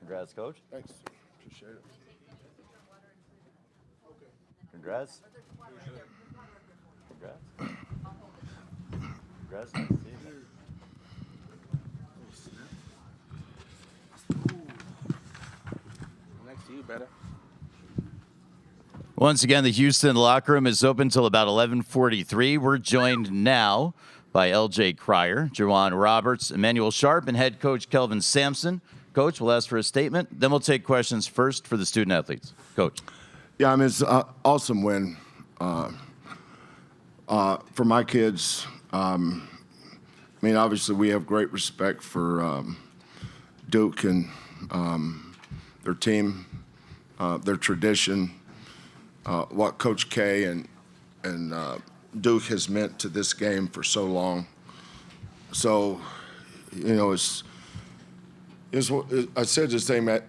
Congrats, Coach. Thanks. Appreciate it. Congrats. Congrats. Congrats. Nice to see you. Next to you, better. Once again, the Houston locker room is open till about 11:43. We're joined now by L.J. Cryer, Juwan Roberts, Emmanuel Sharp, and head coach Kelvin Sampson. Coach, we'll ask for a statement. Then we'll take questions first for the student athletes. Coach. Yeah, I mean, it's an awesome win for my kids. I mean, obviously, we have great respect for Duke and their team, their tradition, what Coach K and Duke has meant to this game for so long. So, you know, I said the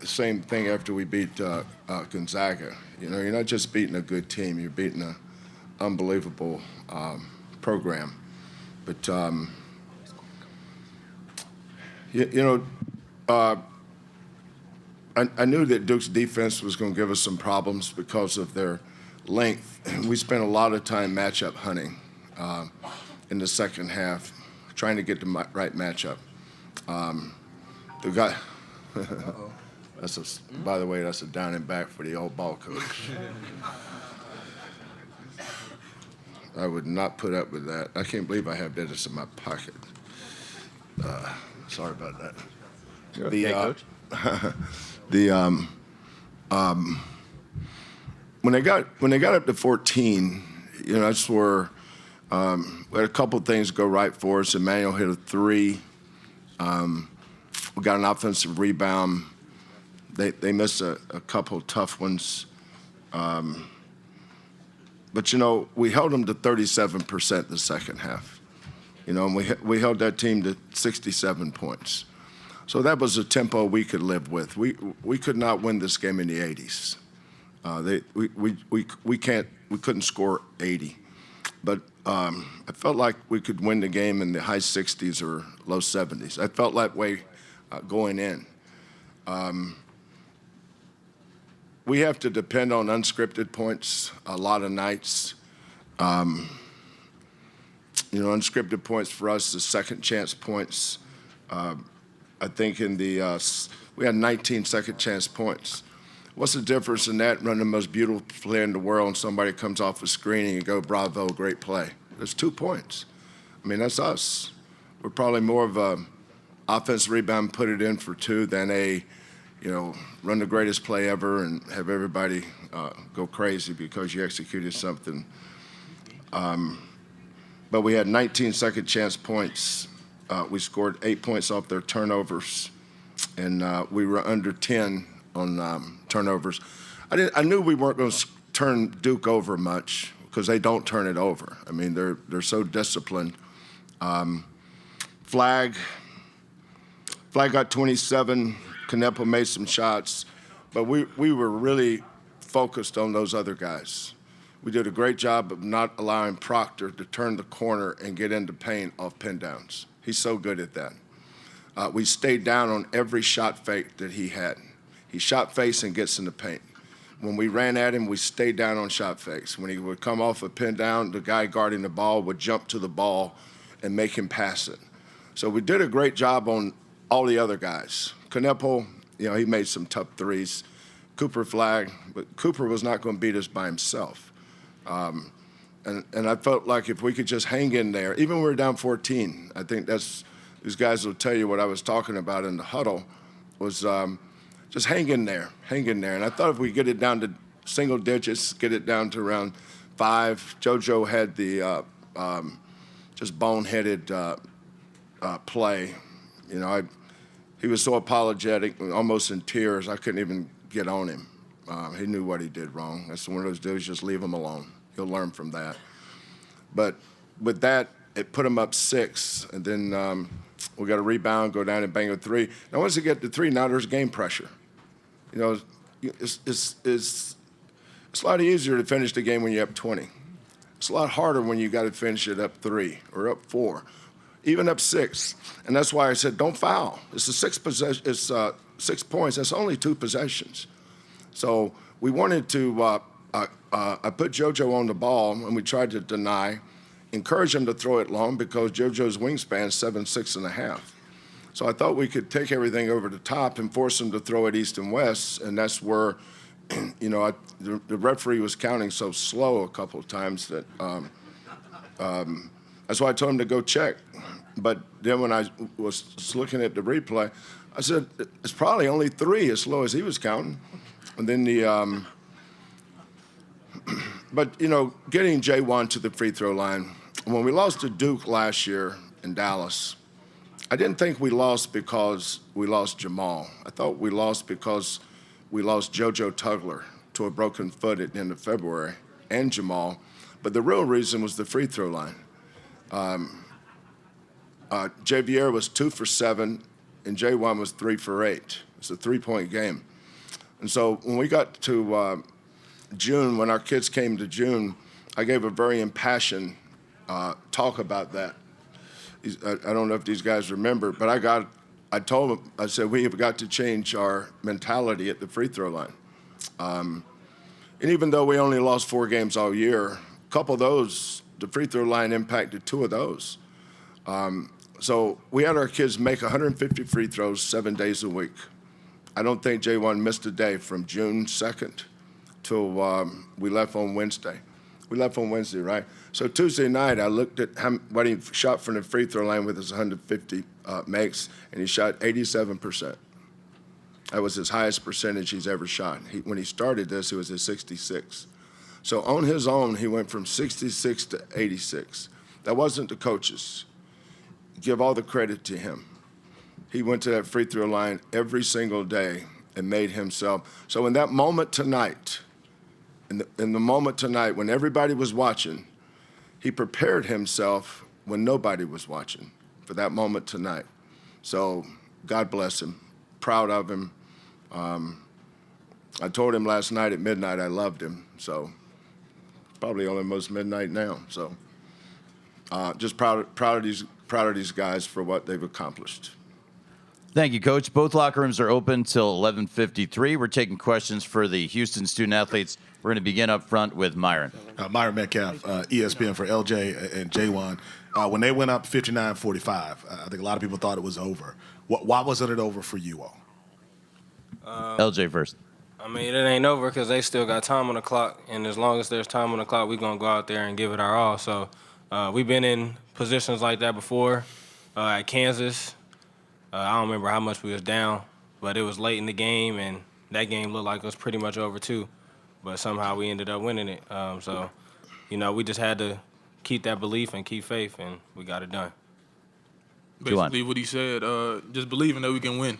same thing after we beat Gonzaga. You know, you're not just beating a good team; you're beating an unbelievable program. But I knew that Duke's defense was going to give us some problems because of their length. We spent a lot of time matchup hunting in the second half, trying to get the right matchup. The guy, by the way, that's a down and back for the old ball coach. I would not put up with that. I can't believe I have that in my pocket. Sorry about that. Okay, Coach. When they got up to 14, you know, that's where we had a couple things go right for us. Emmanuel hit a three. We got an offensive rebound. They missed a couple tough ones. But, you know, we held them to 37% the second half. You know, and we held that team to 67 points. So that was a tempo we could live with. We could not win this game in the 80s. We couldn't score 80. But I felt like we could win the game in the high 60s or low 70s. I felt that way going in. We have to depend on unscripted points a lot of nights. You know, unscripted points for us is second chance points. I think we had 19 second chance points. What's the difference in that running the most beautiful play in the world and somebody comes off a screen and you go, bravo, great play? There's 2 points. I mean, that's us. We're probably more of a offensive rebound, put it in for 2 than run the greatest play ever and have everybody go crazy because you executed something. But we had 19 second chance points. We scored 8 points off their turnovers, and we were under 10 on turnovers. I knew we weren't going to turn Duke over much because they don't turn it over. I mean, they're so disciplined. Flag got 27. Canepa made some shots, but we were really focused on those other guys. We did a great job of not allowing Proctor to turn the corner and get into paint off pin downs. He's so good at that. We stayed down on every shot fake that he had. He shot face and gets in the paint. When we ran at him, we stayed down on shot fakes. When he would come off a pin down, the guy guarding the ball would jump to the ball and make him pass it. So we did a great job on all the other guys. Canepa, you know, he made some tough threes. Cooper flag, but Cooper was not going to beat us by himself. And I felt like if we could just hang in there, even when we were down 14, I think these guys will tell you what I was talking about in the huddle, was just hang in there. And I thought if we get it down to single digits, get it down to around 5. JoJo had the just boneheaded play. You know, he was so apologetic, almost in tears, I couldn't even get on him. He knew what he did wrong. That's one of those dudes, just leave him alone. He'll learn from that. But with that, it put him up 6, and then we got a rebound, go down and bang a 3. Now, once you get to 3, now there's game pressure. You know, it's a lot easier to finish the game when you're up 20. It's a lot harder when you got to finish it up 3 or up 4, even up 6. And that's why I said don't foul. It's a 6 points. That's only 2 possessions. So we wanted to I put JoJo on the ball, and we tried to deny, encourage him to throw it long because JoJo's wingspan is 7'6.5". So I thought we could take everything over the top and force him to throw it east and west, and that's where, the referee was counting so slow a couple of times that that's why I told him to go check. But then when I was looking at the replay, I said, it's probably only 3 as slow as he was counting. And then but, getting J1 to the free throw line, when we lost to Duke last year in Dallas, I didn't think we lost because we lost Jamal. I thought we lost because we lost JoJo Tugler to a broken foot at the end of February and Jamal. But the real reason was the free throw line. Javier was 2 for 7, and J1 was 3 for 8. It's a 3-point game. And so when we got to June, when our kids came to June, I gave a very impassioned talk about that. I don't know if these guys remember, but I told them, I said, we have got to change our mentality at the free throw line. And even though we only lost 4 games all year, a couple of those, the free throw line impacted 2 of those. So we had our kids make 150 free throws 7 days a week. I don't think J1 missed a day from June 2nd till we left on Wednesday. We left on Wednesday, right? So Tuesday night, I looked at what he shot from the free throw line with his 150 makes, and he shot 87%. That was his highest percentage he's ever shot. When he started this, it was at 66. So on his own, he went from 66 to 86. That wasn't the coaches. Give all the credit to him. He went to that free throw line every single day and made himself. So in that moment tonight, in the moment tonight when everybody was watching, he prepared himself when nobody was watching for that moment tonight. So God bless him. Proud of him. I told him last night at midnight I loved him. So probably almost midnight now. So just proud of these guys for what they've accomplished. Thank you, Coach. Both locker rooms are open till 11:53. We're taking questions for the Houston student athletes. We're going to begin up front with Myron. Myron Metcalf, ESPN for LJ and J1. When they went up 59-45, I think a lot of people thought it was over. Why wasn't it over for you all? LJ first. I mean, it ain't over because they still got time on the clock, and as long as there's time on the clock, we're going to go out there and give it our all. So we've been in positions like that before at Kansas. I don't remember how much we was down, but it was late in the game, and that game looked like it was pretty much over too. But somehow we ended up winning it. So, we just had to keep that belief and keep faith, and we got it done. Basically what he said, just believing that we can win.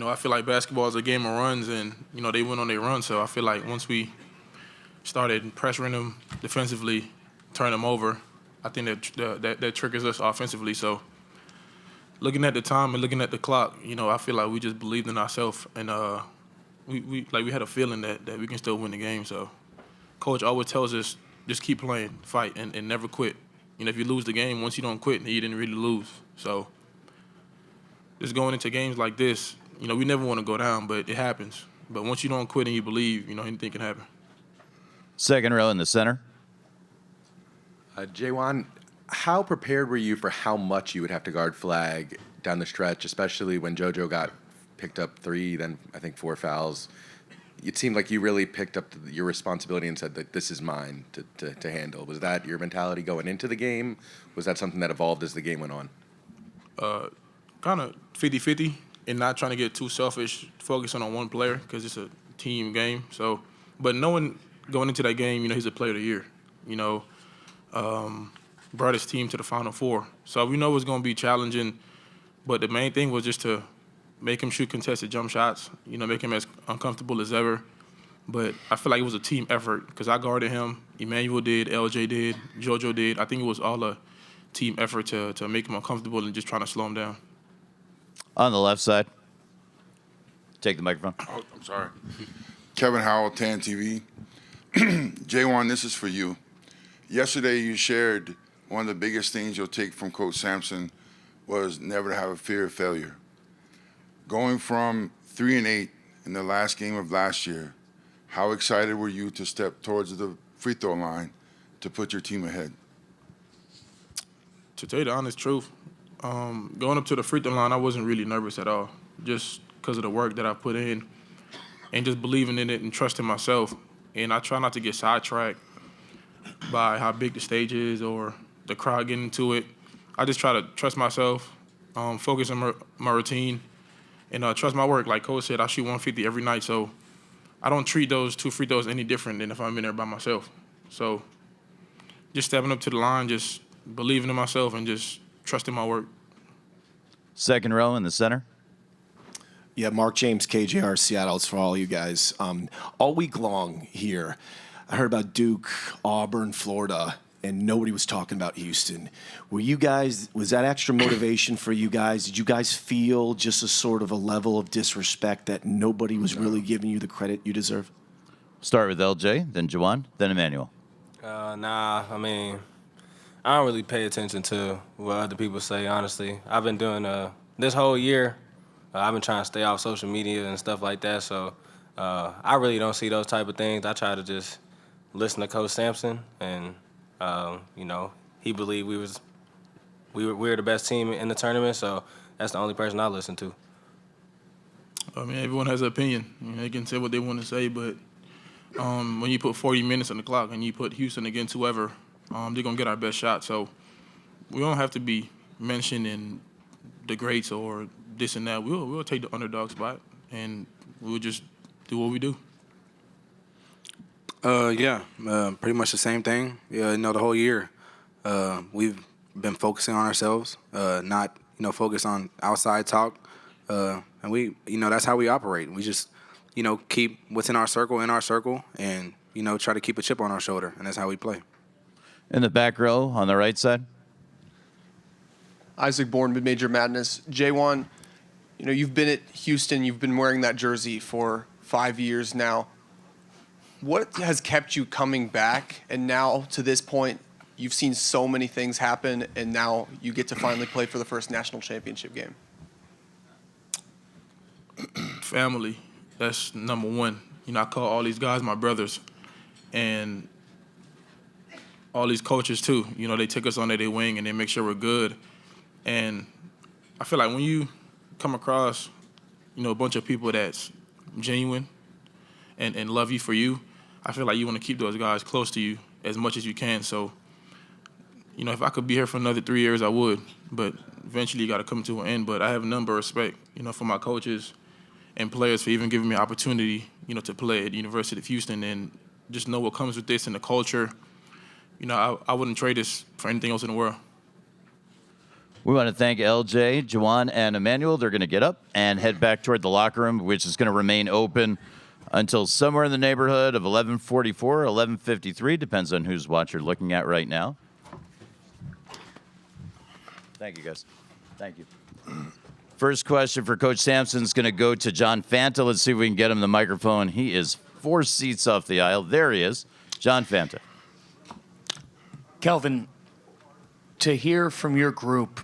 I feel like basketball is a game of runs, and, they went on their run. So I feel like once we started pressuring them defensively, turn them over, I think that triggers us offensively. So looking at the time and looking at the clock, I feel like we just believed in ourselves, and we had a feeling that we can still win the game. So Coach always tells us, just keep playing, fight, and never quit. If you lose the game, once you don't quit, you didn't really lose. So just going into games like this, we never want to go down, but it happens. But once you don't quit and you believe, anything can happen. Second row in the center. J1, how prepared were you for how much you would have to guard Flag down the stretch, especially when JoJo got picked up 3, then I think 4 fouls? It seemed like you really picked up your responsibility and said that this is mine to handle. Was that your mentality going into the game? Was that something that evolved as the game went on? Kind of 50-50 and not trying to get too selfish, focusing on one player because it's a team game. So, but knowing going into that game, he's a player of the year. Brought his team to the Final Four. So we know it's going to be challenging, but the main thing was just to make him shoot contested jump shots, make him as uncomfortable as ever. But I feel like it was a team effort because I guarded him, Emmanuel did, LJ did, JoJo did. I think it was all a team effort to make him uncomfortable and just trying to slow him down. On the left side. Take the microphone. Oh, I'm sorry. Kevin Howell, TAN TV. J1, this is for you. Yesterday you shared one of the biggest things you'll take from Coach Sampson was never to have a fear of failure. Going from 3-8 in the last game of last year, how excited were you to step towards the free throw line to put your team ahead? To tell you the honest truth, going up to the free throw line, I wasn't really nervous at all, just because of the work that I put in and just believing in it and trusting myself. And I try not to get sidetracked by how big the stage is or the crowd getting into it. I just try to trust myself, focus on my routine, and trust my work. Like Coach said, I shoot 150 every night, so I don't treat those 2 free throws any different than if I'm in there by myself. So just stepping up to the line, just believing in myself and just trusting my work. Second row in the center. Yeah, Mark James, KJR, Seattle. It's for all you guys. All week long here, I heard about Duke, Auburn, Florida, and nobody was talking about Houston. Was that extra motivation for you guys? Did you guys feel just a sort of a level of disrespect that nobody was really giving you the credit you deserve? Start with LJ, then Juwan, then Emmanuel. Nah, I mean, I don't really pay attention to what other people say, honestly. I've been doing this whole year, I've been trying to stay off social media and stuff like that, so I really don't see those type of things. I try to just listen to Coach Sampson, and he believed we were the best team in the tournament, so that's the only person I listen to. I mean, everyone has an opinion. They can say what they want to say, but when you put 40 minutes on the clock and you put Houston against whoever, they're going to get our best shot. So we don't have to be mentioned in the greats or this and that. We'll take the underdog spot, and we'll just do what we do. Pretty much the same thing. The whole year we've been focusing on ourselves, not focus on outside talk, and we that's how we operate. We just keep what's in our circle, and try to keep a chip on our shoulder, and that's how we play. In the back row on the right side. Isaac Bourne, Mid-Major Madness. J1, you've been at Houston. You've been wearing that jersey for 5 years now. What has kept you coming back? And now, to this point, you've seen so many things happen, and now you get to finally play for the first national championship game. Family, that's number one. I call all these guys my brothers, and all these coaches too. They take us under their wing and they make sure we're good. And I feel like when you come across, a bunch of people that's genuine and love you for you, I feel like you want to keep those guys close to you as much as you can. So, if I could be here for another 3 years, I would. But eventually you got to come to an end. But I have a number of respect, for my coaches and players for even giving me an opportunity, to play at the University of Houston and just know what comes with this and the culture. I wouldn't trade this for anything else in the world. We want to thank LJ, Juwan, and Emmanuel. They're going to get up and head back toward the locker room, which is going to remain open until somewhere in the neighborhood of 11:44, 11:53. Depends on whose watch you're looking at right now. Thank you, guys. Thank you. First question for Coach Sampson is going to go to John Fanta. Let's see if we can get him the microphone. He is 4 seats off the aisle. There he is. John Fanta. Kelvin, to hear from your group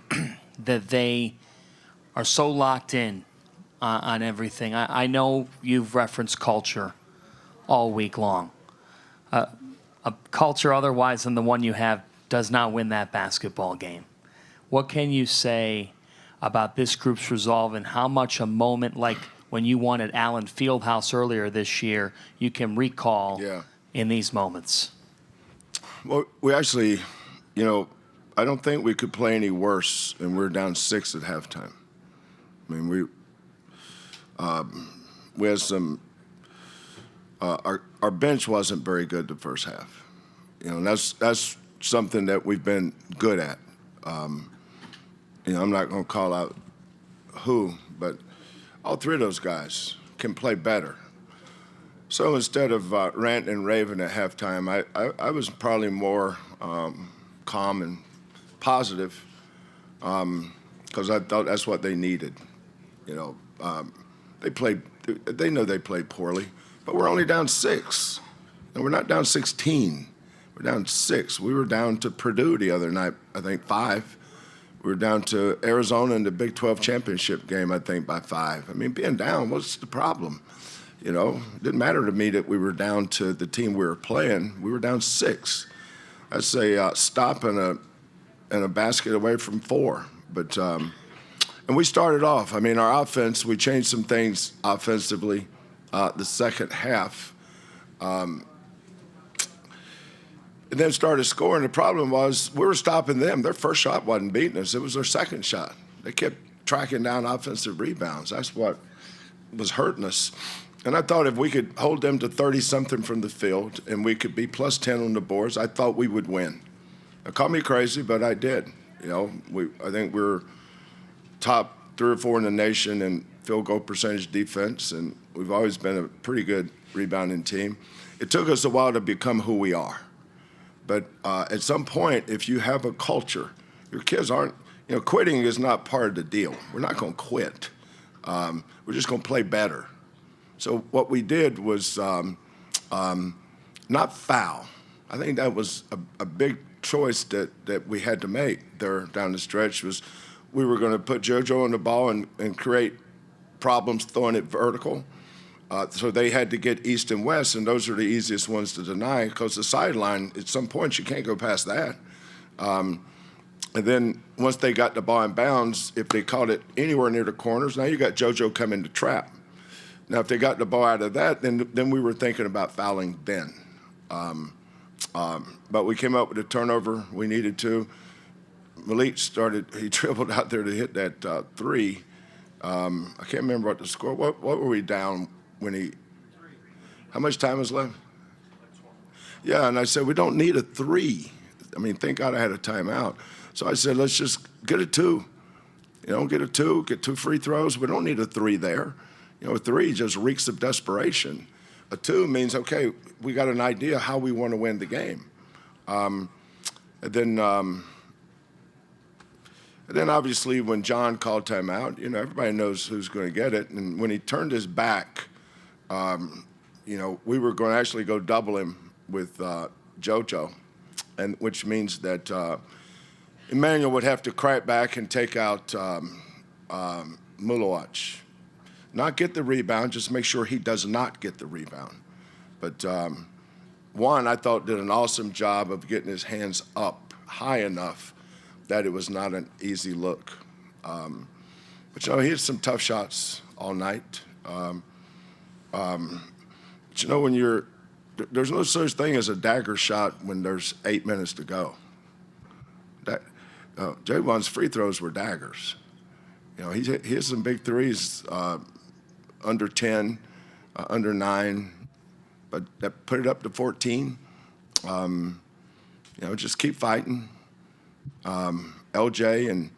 that they are so locked in on everything, I know you've referenced culture all week long. A culture otherwise than the one you have does not win that basketball game. What can you say about this group's resolve and how much a moment like when you won at Allen Fieldhouse earlier this year you can recall in these moments? Well, we actually, I don't think we could play any worse, and we're down 6 at halftime. I mean, we had some. Our bench wasn't very good the first half, and that's something that we've been good at. I'm not going to call out who, but all 3 of those guys can play better. So instead of ranting and raving at halftime, I was probably more calm and positive because I thought that's what they needed. They know they played poorly, but we're only down 6, and we're not down 16. We're down 6. We were down to Purdue the other night, I think 5. We were down to Arizona in the Big 12 championship game, I think, by 5. I mean, being down, what's the problem? You know, it didn't matter to me that we were down to the team we were playing. We were down 6. I'd say stop and a basket away from 4. But and we started off. I mean, our offense, we changed some things offensively the second half. And then started scoring. The problem was we were stopping them. Their first shot wasn't beating us. It was their second shot. They kept tracking down offensive rebounds. That's what was hurting us. And I thought if we could hold them to 30-something from the field and we could be plus 10 on the boards, I thought we would win. It called me crazy, but I did. You know, I think we're top 3 or 4 in the nation in field goal percentage defense, and we've always been a pretty good rebounding team. It took us a while to become who we are. But at some point, if you have a culture, your kids aren't, you know, quitting is not part of the deal. We're not going to quit. We're just going to play better. So what we did was not foul. I think that was a big choice that we had to make there down the stretch was we were going to put JoJo on the ball and create problems throwing it vertical. So they had to get east and west, and those are the easiest ones to deny because the sideline, at some point, you can't go past that. And then once they got the ball in bounds, if they caught it anywhere near the corners, now you got JoJo coming to trap. Now, if they got the ball out of that, then we were thinking about fouling then. But we came up with a turnover we needed to. Malik he dribbled out there to hit that 3. I can't remember what the score. What were we down when how much time was left? Yeah, and I said, we don't need a 3. I mean, thank God I had a timeout. So I said, let's just get a 2. You know, get a 2, get 2 free throws. We don't need a 3 there. You know, a 3 just reeks of desperation. A 2 means, okay, we got an idea how we want to win the game. And then obviously when John called timeout, you know, everybody knows who's going to get it. And when he turned his back, you know, we were going to actually go double him with JoJo, and which means that Emmanuel would have to crack back and take out Mulowach. Not get the rebound, just make sure he does not get the rebound. But Juan, I thought, did an awesome job of getting his hands up high enough that it was not an easy look. But, you know, he had some tough shots all night. But, you know, when there's no such thing as a dagger shot when there's 8 minutes to go. J1's free throws were daggers. You know, he hit some big threes, under 10, under 9, but that put it up to 14. You know, just keep fighting. LJ, and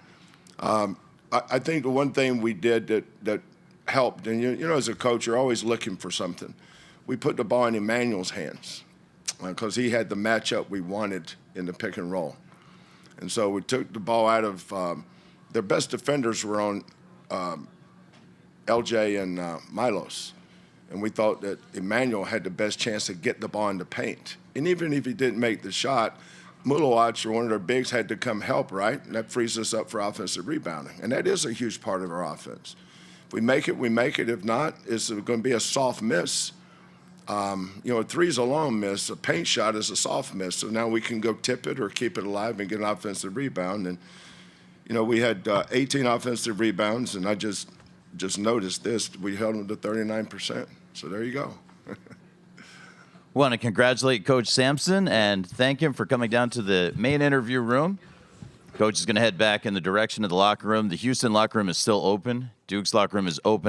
I think the one thing we did that helped, and you know, as a coach, you're always looking for something. We put the ball in Emmanuel's hands because he had the matchup we wanted in the pick and roll. And so we took the ball out of their best defenders were on LJ and Milos. And we thought that Emmanuel had the best chance to get the ball in the paint. And even if he didn't make the shot, Mulowach or one of their bigs had to come help, right? And that frees us up for offensive rebounding. And that is a huge part of our offense. If we make it, we make it. If not, it's going to be a soft miss. You know, a 3 is a long miss. A paint shot is a soft miss. So now we can go tip it or keep it alive and get an offensive rebound. And, you know, we had 18 offensive rebounds, and I just noticed this. We held them to 39%. So there you go. Want to congratulate Coach Sampson and thank him for coming down to the main interview room. Coach is going to head back in the direction of the locker room. The Houston locker room is still open. Duke's locker room is open.